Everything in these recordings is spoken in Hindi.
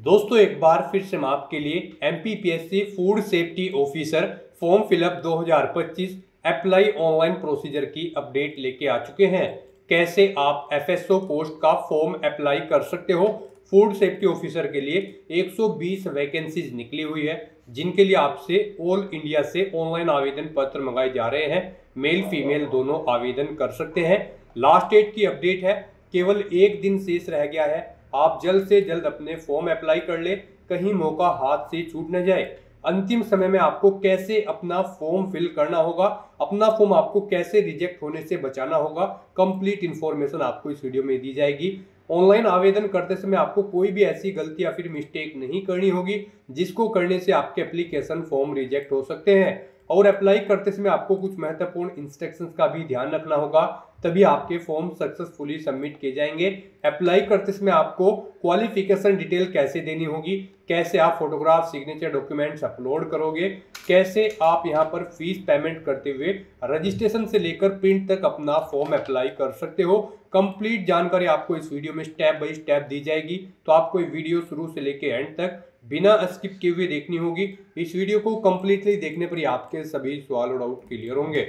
दोस्तों एक बार फिर से हम आपके लिए MPPSC food safety officer form fill up 2025 apply online procedure की अपडेट लेके आ चुके हैं। कैसे आप एफएसओ पोस्ट का फॉर्म अप्लाई कर सकते हो। फूड सेफ्टी ऑफिसर के लिए 120 वैकेंसीज निकली हुई है, जिनके लिए आपसे ऑल इंडिया से ऑनलाइन आवेदन पत्र मंगाए जा रहे हैं। मेल फीमेल दोनों आवेदन कर सकते हैं। लास्ट डेट की अपडेट है, केवल एक दिन शेष रह गया है। आप जल्द से जल्द अपने फॉर्म अप्लाई कर ले, कहीं मौका हाथ से छूट न जाए। अंतिम समय में आपको कैसे अपना फॉर्म फिल करना होगा, अपना फॉर्म आपको कैसे रिजेक्ट होने से बचाना होगा, कंप्लीट इंफॉर्मेशन आपको इस वीडियो में दी जाएगी। ऑनलाइन आवेदन करते समय आपको कोई भी ऐसी गलती या फिर मिस्टेक नहीं करनी होगी जिसको करने से आपके एप्लीकेशन फॉर्म रिजेक्ट हो सकते हैं। और अप्लाई करते समय आपको कुछ महत्वपूर्ण इंस्ट्रक्शंस का भी ध्यान रखना होगा, तभी आपके फॉर्म सक्सेसफुली सबमिट किए जाएंगे। अप्लाई करते समय आपको क्वालिफिकेशन डिटेल कैसे देनी होगी, कैसे आप फोटोग्राफ सिग्नेचर डॉक्यूमेंट्स अपलोड करोगे, कैसे आप यहां पर फीस पेमेंट करते हुए रजिस्ट्रेशन से लेकर प्रिंट तक अपना फॉर्म अप्लाई कर सकते हो। कंप्लीट जानकारी आपको इस वीडियो में स्टेप बाय स्टेप दी जाएगी, तो आपको ये वीडियो शुरू से लेकर एंड तक बिना स्किप किए हुए देखनी होगी। इस वीडियो को कंप्लीटली देखने पर ही आपके सभी सवाल और डाउट क्लियर होंगे।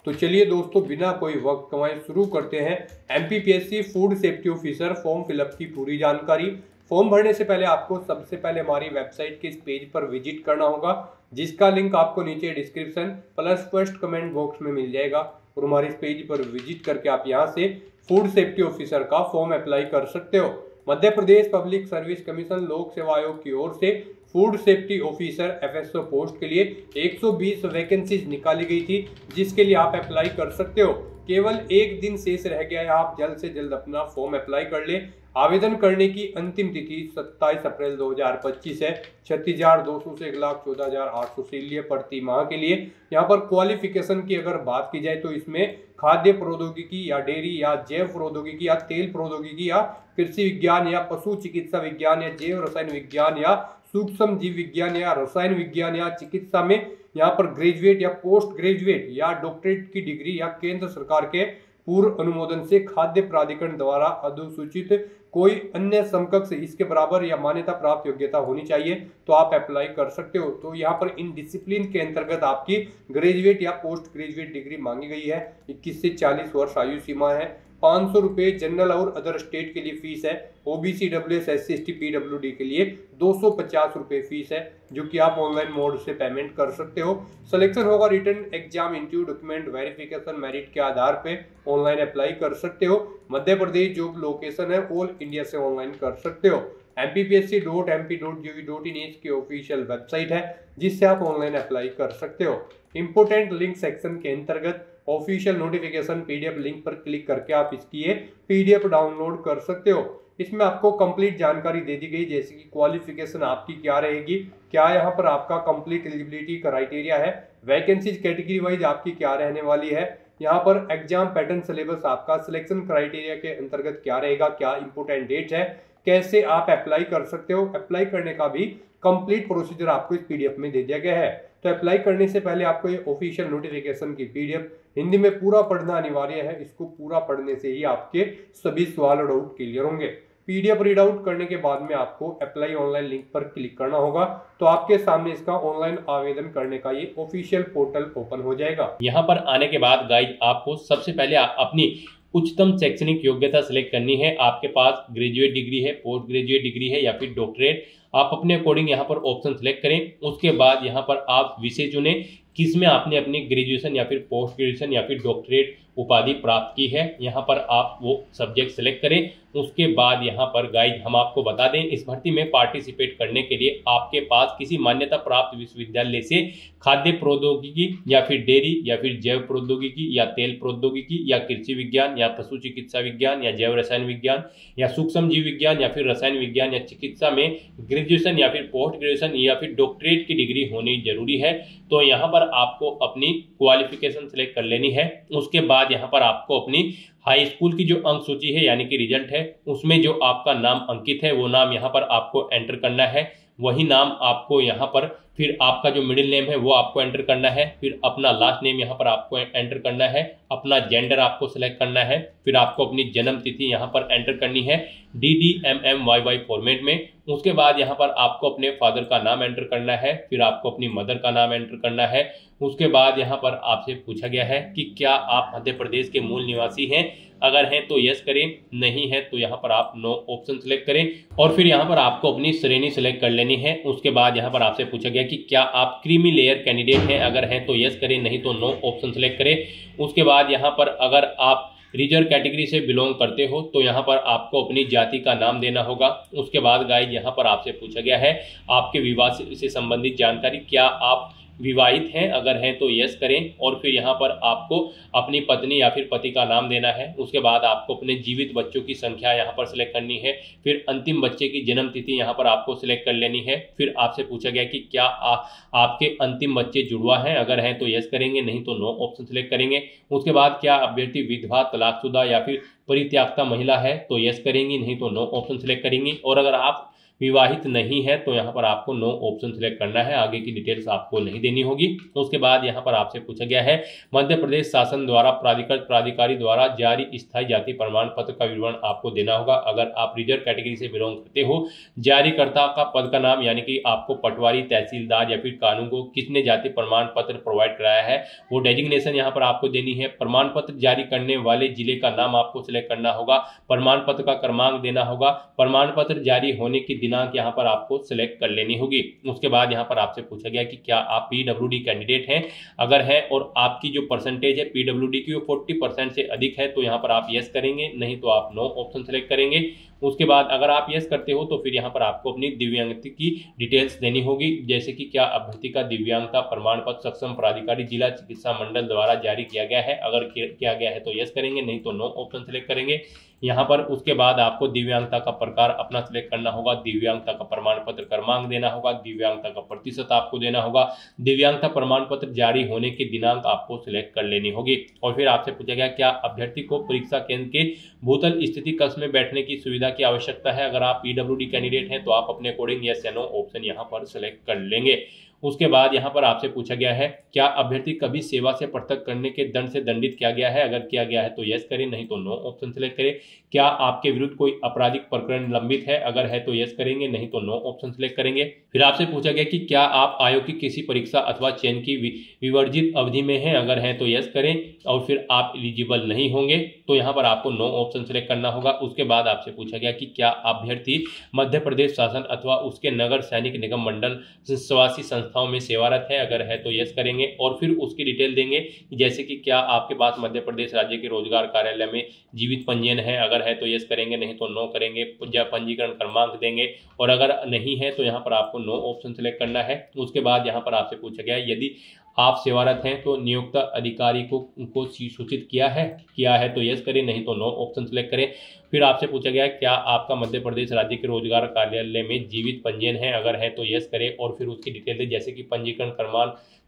तो चलिए दोस्तों, बिना कोई वक्त कमाए शुरू करते हैं MPPSC food safety officer form fill up की पूरी जानकारी। फॉर्म भरने से पहले आपको सबसे पहले हमारी वेबसाइट के इस पेज पर विजिट करना होगा, जिसका लिंक आपको नीचे description plus first comment box में मिल जाएगा। और हमारे इस पेज पर विजिट करके आप यहां से फूड सेफ्टी ऑफिसर का फॉर्म अप्लाई कर सकते हो। मध्य प्रदेश पब्लिक सर्विस कमीशन लोक सेवा आयोग की ओर से food safety officer FSO post के लिए 120 वैकेंसीज निकाली गई थी, जिसके लिए आप अप्लाई कर सकते हो। केवल एक दिन शेष रह गया है, आप जल्द से जल्द अपना फॉर्म अप्लाई कर ले। आवेदन करने की अंतिम तिथि 27 अप्रैल 2025 है। 36,200 से 1,14,800 से लिए प्रति माह के लिए। यहाँ पर क्वालिफिकेशन की अगर बात की जाए तो इसमें खाद्य प्रौद्योगिकी या डेयरी या जैव प्रौद्योगिकी या तेल प्रौद्योगिकी या कृषि विज्ञान या पशु चिकित्सा विज्ञान या जैव रसायन विज्ञान या सूक्ष्म जीव विज्ञान या रसायन विज्ञान या चिकित्सा में यहाँ पर ग्रेजुएट या पोस्ट ग्रेजुएट या डॉक्टरेट की डिग्री या केंद्र सरकार के पूर्व अनुमोदन से खाद्य प्राधिकरण द्वारा अधिसूचित कोई अन्य समकक्ष इसके बराबर या मान्यता प्राप्त योग्यता होनी चाहिए, तो आप अप्लाई कर सकते हो। तो यहाँ पर इन डिसिप्लिन के अंतर्गत आपकी ग्रेजुएट या पोस्ट ग्रेजुएट डिग्री मांगी गई है। 21 से 40 वर्ष आयु सीमा है। 500 रुपये जनरल और अदर स्टेट के लिए फीस है। OBC WS SC ST PWD के लिए 250 रुपये फीस है, जो कि आप ऑनलाइन मोड से पेमेंट कर सकते हो। सिलेक्शन होगा return exam interview document verification merit के आधार पे ऑनलाइन अप्लाई कर सकते हो। मध्य प्रदेश जॉब लोकेशन है, ऑल इंडिया से ऑनलाइन कर सकते हो। mpsc.mp.gov.in की ऑफिशियल वेबसाइट है, जिससे आप ऑनलाइन अप्लाई कर सकते हो। इंपोर्टेंट लिंक सेक्शन के अंतर्गत ऑफिशियल नोटिफिकेशन पीडीएफ लिंक पर क्लिक करके आप इसकी पीडीएफ डाउनलोड कर सकते हो। इसमें आपको कंप्लीट जानकारी दे दी गई, जैसे कि क्वालिफिकेशन आपकी क्या रहेगी, क्या यहाँ पर आपका कंप्लीट एलिजिबिलिटी क्राइटेरिया है, वैकेंसीज कैटेगरी वाइज आपकी क्या रहने वाली है, यहाँ पर एग्जाम पैटर्न सिलेबस आपका सिलेक्शन क्राइटेरिया के अंतर्गत क्या रहेगा, क्या इंपोर्टेंट डेट है, कैसे आप अप्लाई कर सकते हो। अप्लाई करने का भी कंप्लीट प्रोसीजर आपको इस पीडीएफ में दे दिया गया है। तो अप्लाई करने से पहले आपको ये ऑफिशियल नोटिफिकेशन की पीडीएफ हिंदी में पूरा पढ़ना अनिवार्य है। इसको पूरा पढ़ने से ही आपके सभी सवाल और डाउट क्लियर होंगे। पीडीएफ रीड आउट करने के बाद में आपको अप्लाई ऑनलाइन लिंक पर क्लिक करना होगा, तो आपके सामने इसका ऑनलाइन आवेदन करने का ये ऑफिशियल पोर्टल ओपन हो जाएगा। यहाँ पर आने के बाद गाइज आपको सबसे पहले अपनी उच्चतम शैक्षणिक योग्यता सिलेक्ट करनी है। आपके पास ग्रेजुएट डिग्री है, पोस्ट ग्रेजुएट डिग्री है या फिर डॉक्टरेट, आप अपने अकॉर्डिंग यहाँ पर ऑप्शन सेलेक्ट करें। उसके बाद यहाँ पर आप विषय चुनें किसमें आपने अपनी ग्रेजुएशन या फिर पोस्ट ग्रेजुएशन या फिर डॉक्टरेट उपाधि प्राप्त की है। यहाँ पर आप वो सब्जेक्ट सेलेक्ट करें। उसके बाद यहाँ पर गाइड हम आपको बता दें, इस भर्ती में पार्टिसिपेट करने के लिए आपके पास किसी मान्यता प्राप्त विश्वविद्यालय से खाद्य प्रौद्योगिकी या फिर डेयरी या फिर जैव प्रौद्योगिकी या तेल प्रौद्योगिकी या कृषि विज्ञान या पशु चिकित्सा विज्ञान या जैव रसायन विज्ञान या सूक्ष्म जीव विज्ञान या फिर रसायन विज्ञान या चिकित्सा में ग्रेजुएशन या फिर पोस्ट ग्रेजुएशन या फिर डॉक्टरेट की डिग्री होनी जरूरी है। तो यहाँ पर आपको अपनी क्वालिफिकेशन सेलेक्ट कर लेनी है। उसके बाद यहाँ पर आपको अपनी हाई स्कूल की जो अंक सूची है यानी कि रिजल्ट है उसमें जो आपका नाम अंकित है वो नाम यहाँ पर आपको एंटर करना है। वही नाम आपको यहाँ पर फिर आपका जो मिडिल नेम है वो आपको एंटर करना है, फिर अपना लास्ट नेम यहाँ पर आपको एंटर करना है, अपना जेंडर आपको सिलेक्ट करना है, फिर आपको अपनी जन्म तिथि यहाँ पर एंटर करनी है DDMMYY फॉर्मेट में। उसके बाद यहाँ पर आपको अपने फादर का नाम एंटर करना है, फिर आपको अपनी मदर का नाम एंटर करना है। उसके बाद यहाँ पर आपसे पूछा गया है कि क्या आप मध्य प्रदेश के मूल निवासी हैं, अगर हैं तो यस करें, नहीं है तो यहाँ पर आप नो ऑप्शन सिलेक्ट करें और फिर यहाँ पर आपको अपनी श्रेणी सिलेक्ट कर लेनी है। उसके बाद यहाँ पर आपसे पूछा गया कि क्या आप क्रीमी लेयर कैंडिडेट हैं, अगर हैं तो यस करें, नहीं तो नो ऑप्शन सिलेक्ट करें। उसके बाद यहाँ पर अगर आप रिजर्व कैटेगरी से बिलोंग करते हो तो यहाँ पर आपको अपनी जाति का नाम देना होगा। उसके बाद गाइस यहाँ पर आपसे पूछा गया है आपके विवाह से संबंधित जानकारी, क्या आप विवाहित हैं, अगर हैं तो यस करें और फिर यहाँ पर आपको अपनी पत्नी या फिर पति का नाम देना है। उसके बाद आपको अपने जीवित बच्चों की संख्या यहाँ पर सिलेक्ट करनी है, फिर अंतिम बच्चे की जन्म तिथि यहाँ पर आपको सिलेक्ट कर लेनी है। फिर आपसे पूछा गया कि क्या आपके अंतिम बच्चे जुड़वा हैं, अगर हैं तो यस करेंगे, नहीं तो नो ऑप्शन सिलेक्ट करेंगे। उसके बाद क्या अभ्यर्थी विधवा, तलाकशुदा या फिर परित्यागता महिला है तो यस करेंगी, नहीं तो नो ऑप्शन सिलेक्ट करेंगी। और अगर आप विवाहित नहीं है तो यहाँ पर आपको नो ऑप्शन सिलेक्ट करना है, आगे की डिटेल्स आपको नहीं देनी होगी। उसके बाद यहाँ पर आपसे पूछा गया है मध्य प्रदेश शासन द्वारा प्राधिकृत प्राधिकारी द्वारा जारी स्थायी जाति प्रमाण पत्र का विवरण आपको देना होगा। अगर आप रिजर्व कैटेगरी से बिलोंग करते हो, जारीकर्ता का पद का नाम यानी कि आपको पटवारी, तहसीलदार या फिर कानून को किसने जाति प्रमाण पत्र प्रोवाइड कराया है वो डेजिग्नेशन यहाँ पर आपको देनी है। प्रमाण पत्र जारी करने वाले जिले का नाम आपको सिलेक्ट करना होगा, प्रमाण पत्र का क्रमांक देना होगा, प्रमाण पत्र जारी होने की दिनांक यहाँ पर आपको सिलेक्ट कर लेनी होगी। उसके बाद यहाँ पर आपसे पूछा गया कि क्या आप PWD कैंडिडेट हैं, अगर है और आपकी जो परसेंटेज है PWD की वो 40% से अधिक है तो यहाँ पर आप यस करेंगे, नहीं तो आप नो ऑप्शन सेलेक्ट करेंगे। उसके बाद अगर आप यस करते हो तो फिर यहाँ पर आपको अपनी दिव्यांगता की डिटेल्स देनी होगी, जैसे कि क्या अभ्यर्थी का दिव्यांगता प्रमाण पत्र सक्षम प्राधिकारी जिला चिकित्सा मंडल द्वारा जारी किया गया है, अगर किया गया है तो यस करेंगे, नहीं तो नो ऑप्शन सेलेक्ट करेंगे यहाँ पर। उसके बाद आपको दिव्यांगता का प्रकार अपना सिलेक्ट करना होगा, दिव्यांगता का प्रमाण पत्र क्रमांक देना होगा, दिव्यांगता का प्रतिशत आपको देना होगा, दिव्यांगता प्रमाण पत्र जारी होने की दिनांक आपको सिलेक्ट कर लेनी होगी। और फिर आपसे पूछा गया क्या अभ्यर्थी को परीक्षा केंद्र के भूतल स्थिति कक्ष में बैठने की सुविधा की आवश्यकता है, अगर आप PWD कैंडिडेट हैं तो आप अपने अकॉर्डिंग यस या नो ऑप्शन यहाँ पर सिलेक्ट कर लेंगे। उसके बाद यहाँ पर आपसे पूछा गया है क्या अभ्यर्थी कभी सेवा से पृथक करने के दंड से दंडित किया गया है, अगर किया गया है तो यस करें, नहीं तो नो ऑप्शन सिलेक्ट करें। क्या आपके विरुद्ध कोई आपराधिक प्रकरण लंबित है, अगर है तो यस करेंगे, नहीं तो नो ऑप्शन सिलेक्ट करेंगे। फिर आपसे पूछा गया कि क्या आप आयोग की किसी परीक्षा अथवा चयन की विवर्जित अवधि में हैं, अगर है तो यस करें और फिर आप एलिजिबल नहीं होंगे तो यहाँ पर आपको नो ऑप्शन सिलेक्ट करना होगा। उसके बाद आपसे पूछा गया कि क्या अभ्यर्थी मध्य प्रदेश शासन अथवा उसके नगर सैनिक निगम मंडल स्वासी संस्थाओं में सेवारत है, अगर है तो यस करेंगे और फिर उसकी डिटेल देंगे, जैसे कि क्या आपके पास मध्य प्रदेश राज्य के रोजगार कार्यालय में जीवित पंजीयन है, अगर है तो यस करेंगे, नहीं तो नो करेंगे, पंजीकरण क्रमांक देंगे और अगर नहीं है तो यहाँ पर आपको नो ऑप्शन सिलेक्ट करना है। उसके बाद यहाँ पर आपसे पूछा गया यदि आप सेवारत हैं तो नियुक्त अधिकारी को सूचित किया है तो यस करें, नहीं तो नो ऑप्शन सिलेक्ट करें। फिर आपसे पूछा गया क्या आपका मध्य प्रदेश राज्य के रोजगार कार्यालय में जीवित पंजीयन है, अगर है तो यस करें और फिर उसकी डिटेल दे, जैसे कि पंजीकरण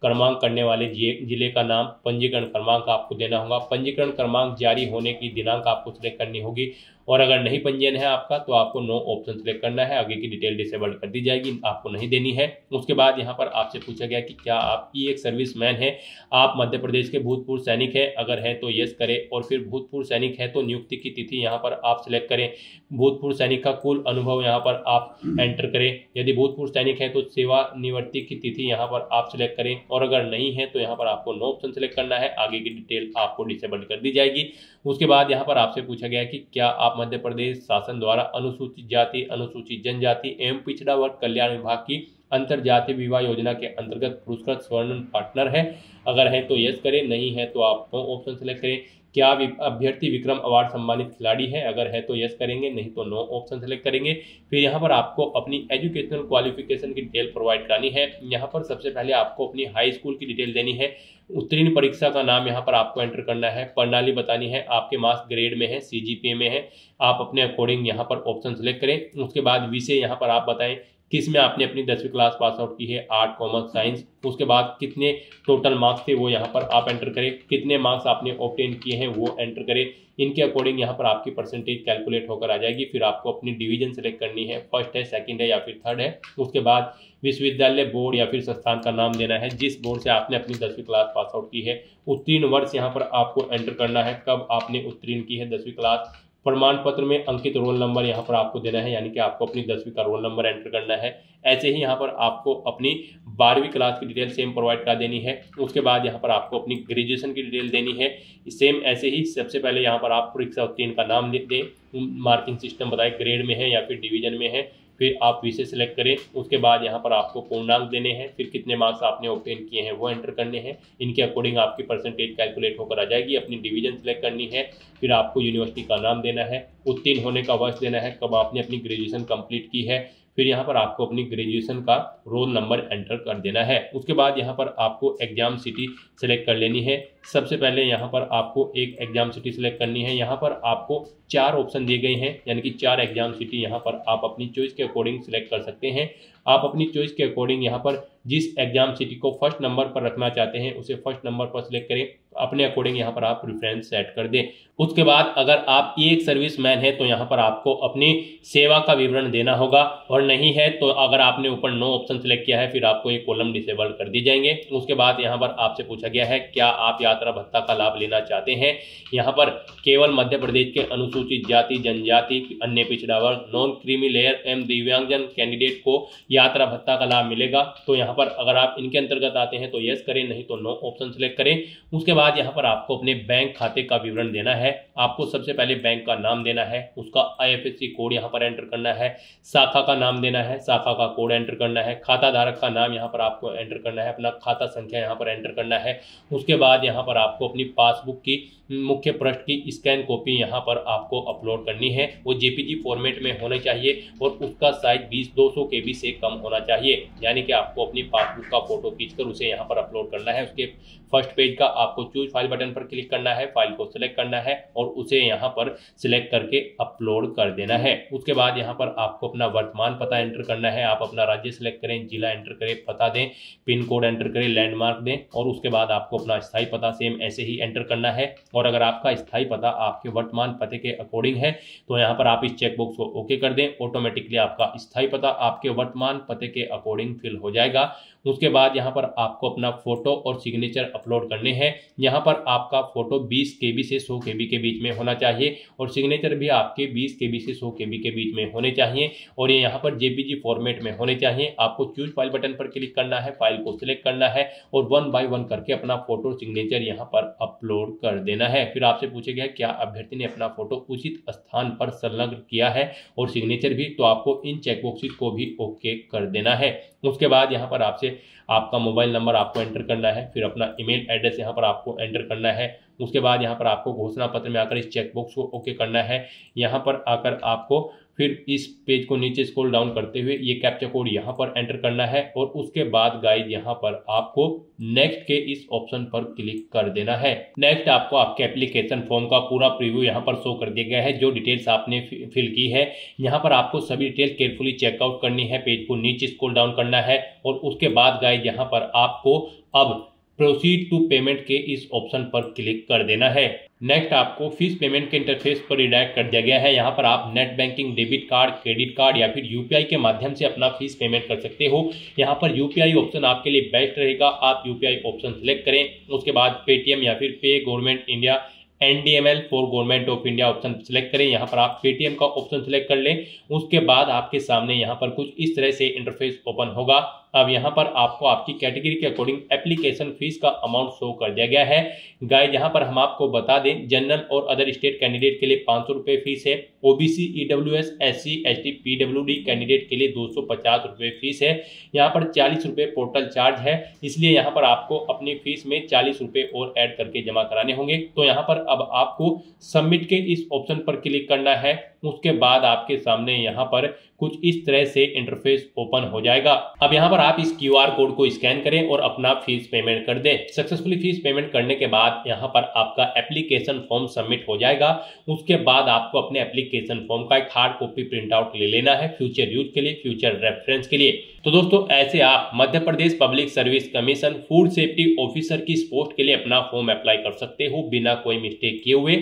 क्रमांक करने वाले जिले का नाम, पंजीकरण क्रमांक आपको देना होगा, पंजीकरण क्रमांक जारी होने की दिनांक आपको सिलेक्ट करनी होगी और अगर नहीं पंजीयन है आपका तो आपको नो ऑप्शन सिलेक्ट करना है, आगे की डिटेल डिसेबल कर दी जाएगी, आपको नहीं देनी है। उसके बाद यहाँ पर आपसे पूछा गया कि क्या आप एक सर्विसमैन है, आप मध्य प्रदेश के भूतपूर्व सैनिक है, अगर है तो यस करें और फिर भूतपूर्व सैनिक है तो नियुक्ति की तिथि यहाँ पर आप सिलेक्ट करें, भूतपूर्व सैनिक का कुल अनुभव यहाँ पर आप एंटर करें, यदि भूतपूर्व सैनिक है तो सेवानिवृत्ति की तिथि यहाँ पर आप सिलेक्ट करें और अगर नहीं है तो यहाँ पर आपको नो ऑप्शन सिलेक्ट करना है, आगे की डिटेल आपको डिसेबल कर दी जाएगी। उसके बाद यहाँ पर आपसे पूछा गया कि क्या आप मध्य प्रदेश शासन द्वारा अनुसूचित जाति, अनुसूचित जनजाति एवं पिछड़ा वर्ग कल्याण विभाग की अंतरजातीय विवाह योजना के अंतर्गत पुरस्कृत स्वर्ण पार्टनर है, अगर है तो यस करें, नहीं है तो आप नो ऑप्शन सेलेक्ट करें। क्या अभ्यर्थी विक्रम अवार्ड सम्मानित खिलाड़ी है, अगर है तो यस करेंगे, नहीं तो नो ऑप्शन सेलेक्ट करेंगे। फिर यहाँ पर आपको अपनी एजुकेशनल क्वालिफिकेशन की डिटेल प्रोवाइड करानी है। यहाँ पर सबसे पहले आपको अपनी हाई स्कूल की डिटेल देनी है, उत्तीर्ण परीक्षा का नाम यहाँ पर आपको एंटर करना है, प्रणाली बतानी है, आपके मार्क्स ग्रेड में है, CGPA में है, आप अपने अकॉर्डिंग यहाँ पर ऑप्शन सेलेक्ट करें। उसके बाद विषय यहाँ पर आप बताएं किस में आपने अपनी 10वीं क्लास पास आउट की है, आर्ट, कॉमर्स, साइंस। उसके बाद कितने टोटल मार्क्स थे वो यहाँ पर आप एंटर करें, कितने मार्क्स आपने ऑब्टेन किए हैं वो एंटर करें। इनके अकॉर्डिंग यहाँ पर आपकी परसेंटेज कैलकुलेट होकर आ जाएगी। फिर आपको अपनी डिवीजन सेलेक्ट करनी है, फर्स्ट है, सेकंड है या फिर थर्ड है। उसके बाद विश्वविद्यालय, बोर्ड या फिर संस्थान का नाम देना है जिस बोर्ड से आपने अपनी 10वीं क्लास पास आउट की है। उत्तीर्ण वर्ष यहाँ पर आपको एंटर करना है, कब आपने उत्तीर्ण की है 10वीं क्लास। प्रमाण पत्र में अंकित रोल नंबर यहाँ पर आपको देना है, यानी कि आपको अपनी 10वीं का रोल नंबर एंटर करना है। ऐसे ही यहाँ पर आपको अपनी 12वीं क्लास की डिटेल सेम प्रोवाइड करा देनी है। उसके बाद यहाँ पर आपको अपनी ग्रेजुएशन की डिटेल देनी है सेम। ऐसे ही सबसे पहले यहाँ पर आप परीक्षा उत्तीर्ण का नाम दें, मार्किंग सिस्टम बताएं, ग्रेड में है या फिर डिवीजन में है। फिर आप विषय सेलेक्ट करें। उसके बाद यहाँ पर आपको पूर्णांक देने हैं, फिर कितने मार्क्स आपने ऑब्टेन किए हैं वो एंटर करने हैं। इनके अकॉर्डिंग आपकी परसेंटेज कैलकुलेट होकर आ जाएगी। अपनी डिवीजन सेलेक्ट करनी है, फिर आपको यूनिवर्सिटी का नाम देना है, उत्तीर्ण होने का वर्ष देना है, कब आपने अपनी ग्रेजुएशन कंप्लीट की है। फिर यहाँ पर आपको अपनी ग्रेजुएशन का रोल नंबर एंटर कर देना है। उसके बाद यहाँ पर आपको एग्जाम सिटी सेलेक्ट कर लेनी है। सबसे पहले यहाँ पर आपको एक एग्जाम सिटी सेलेक्ट करनी है। यहाँ पर आपको 4 ऑप्शन दिए गए हैं, यानी कि 4 एग्जाम सिटी यहाँ पर आप अपनी चॉइस के अकॉर्डिंग सेलेक्ट कर सकते हैं। आप अपनी चॉइस के अकॉर्डिंग यहाँ पर जिस एग्जाम सिटी को फर्स्ट नंबर पर रखना चाहते हैं उसे फर्स्ट नंबर पर सिलेक्ट करें। अपने अकॉर्डिंग यहाँ पर आप प्रेफरेंस सेट कर दें। उसके बाद अगर आप एक सर्विसमैन है तो यहाँ पर आपको अपनी सेवा का विवरण देना होगा, और नहीं है तो अगर आपने ऊपर 9 ऑप्शन सेलेक्ट किया है फिर आपको एक कॉलम डिसेबल कर दिए जाएंगे। उसके बाद यहाँ पर आपसे पूछा गया है क्या आप यात्रा भत्ता का लाभ लेना चाहते हैं। यहाँ पर केवल मध्य प्रदेश के अनुसूचित जाति, जनजाति, अन्य पिछड़ा वर्ग, नॉन क्रीमी लेयर एवं दिव्यांगजन कैंडिडेट को यात्रा भत्ता का लाभ मिलेगा। तो यहाँ पर अगर आप इनके अंतर्गत आते हैं तो यस करें, नहीं तो नो ऑप्शन सेलेक्ट करें। उसके बाद यहाँ पर आपको अपने बैंक खाते का विवरण देना है। आपको सबसे पहले बैंक का नाम देना है, उसका IFSC कोड यहाँ पर एंटर करना है, शाखा का नाम देना है, शाखा का कोड एंटर करना है, खाता धारक का नाम यहाँ पर आपको एंटर करना है, अपना खाता संख्या यहाँ पर एंटर करना है। उसके बाद यहाँ पर आपको अपनी पासबुक की मुख्य पृष्ठ की स्कैन कॉपी यहाँ पर आपको अपलोड करनी है। वो JPG फॉर्मेट में होने चाहिए और उसका साइज 200 KB से कम होना चाहिए, यानी कि आपको अपनी पासबुक का फोटो खींचकर उसे यहाँ पर अपलोड करना है। उसके फर्स्ट पेज का आपको चूज फाइल बटन पर क्लिक करना है, फाइल को सिलेक्ट करना है और उसे यहाँ पर सिलेक्ट करके अपलोड कर देना है। उसके बाद यहाँ पर आपको अपना वर्तमान पता एंटर करना है। आप अपना राज्य सिलेक्ट करें, जिला एंटर करें, पता दें, पिन कोड एंटर करें, लैंडमार्क दें और उसके बाद आपको अपना स्थायी पता सेम ऐसे ही एंटर करना है। और अगर आपका स्थायी पता आपके वर्तमान पते के अकॉर्डिंग है तो यहाँ पर आप इस चेकबॉक्स को ओके कर दें। ऑटोमेटिकली आपका स्थायी पता आपके वर्तमान पते के अकॉर्डिंग फिल हो जाएगा। उसके बाद यहाँ पर आपको अपना फोटो और सिग्नेचर अपलोड करने हैं। यहाँ पर आपका फोटो 20 KB से 100 KB के बीच में होना चाहिए और सिग्नेचर भी आपके 20 KB से 100 KB के बीच में होने चाहिए और ये यहाँ पर JPG फॉर्मेट में होने चाहिए। आपको चूज फाइल बटन पर क्लिक करना है, फाइल को सिलेक्ट करना है और 1 बाय 1 करके अपना फोटो सिग्नेचर यहाँ पर अपलोड कर देना है। फिर आपसे पूछेगा क्या अभ्यर्थी ने अपना फोटो उचित स्थान पर संलग्न किया है और सिग्नेचर भी, तो आपको इन चेकबॉक्सेस को भी ओके कर देना है। उसके बाद यहाँ पर आपसे आपका मोबाइल नंबर आपको एंटर करना है, फिर अपना ईमेल एड्रेस यहाँ पर आपको एंटर करना है। उसके बाद यहाँ पर आपको घोषणा पत्र में आकर इस चेकबॉक्स को ओके करना है। यहाँ पर आकर आपको फिर इस पेज को नीचे स्क्रॉल डाउन करते हुए ये कैप्चा कोड यहाँ पर एंटर करना है और उसके बाद गाइस यहाँ पर आपको नेक्स्ट के इस ऑप्शन पर क्लिक कर देना है। नेक्स्ट आपको आपके एप्लीकेशन फॉर्म का पूरा प्रीव्यू यहाँ पर शो कर दिया गया है, जो डिटेल्स आपने फिल की है। यहाँ पर आपको सभी डिटेल केयरफुली चेकआउट करनी है, पेज को नीचे स्क्रॉल डाउन करना है और उसके बाद गाइस यहाँ पर आपको अब प्रोसीड टू पेमेंट के इस ऑप्शन पर क्लिक कर देना है। नेक्स्ट आपको फीस पेमेंट के इंटरफेस पर रिडायरेक्ट कर दिया गया है। यहाँ पर आप net banking, debit card, credit card या फिर UPI के माध्यम से अपना फीस पेमेंट कर सकते हो। यहाँ पर UPI ऑप्शन आपके लिए बेस्ट रहेगा, आप UPI ऑप्शन सेलेक्ट करें। उसके बाद पेटीएम या फिर पे government India NDML for government of India option select करें। यहाँ पर आप पेटीएम का ऑप्शन सेलेक्ट कर लें। उसके बाद आपके सामने यहाँ पर कुछ इस तरह से इंटरफेस ओपन होगा। अब यहाँ पर आपको आपकी कैटेगरी के अकॉर्डिंग एप्लीकेशन फीस का अमाउंट शो कर दिया गया है। गाइस यहाँ पर हम आपको बता दें, जनरल और अदर स्टेट कैंडिडेट के लिए 500 रुपये फीस है। OBC, EWS, SC, ST, PWD candidate के लिए 250 रुपये फीस है। यहाँ पर 40 रुपये पोर्टल चार्ज है, इसलिए यहाँ पर आपको अपनी फीस में 40 रुपये और ऐड करके जमा कराने होंगे। तो यहाँ पर अब आपको सबमिट के इस ऑप्शन पर क्लिक करना है। उसके बाद आपके सामने यहाँ पर कुछ इस तरह से इंटरफेस ओपन हो जाएगा। अब यहाँ पर आप इस QR कोड को स्कैन करें और अपना फीस पेमेंट कर दें। सक्सेसफुली फीस पेमेंट करने के बाद यहाँ पर आपका एप्लीकेशन फॉर्म सबमिट हो जाएगा। उसके बाद आपको अपने एप्लीकेशन फॉर्म का एक हार्ड कॉपी प्रिंट आउट ले लेना है, फ्यूचर यूज के लिए, फ्यूचर रेफरेंस के लिए। तो दोस्तों ऐसे आप Madhya Pradesh public service commission food safety officer की इस पोस्ट के लिए अपना फॉर्म अप्लाई कर सकते हो बिना कोई मिस्टेक किए हुए।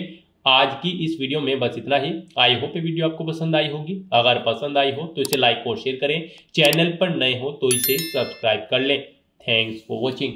आज की इस वीडियो में बस इतना ही। आई होप ये वीडियो आपको पसंद आई होगी। अगर पसंद आई हो तो इसे लाइक और शेयर करें। चैनल पर नए हो तो इसे सब्सक्राइब कर लें। Thanks for watching.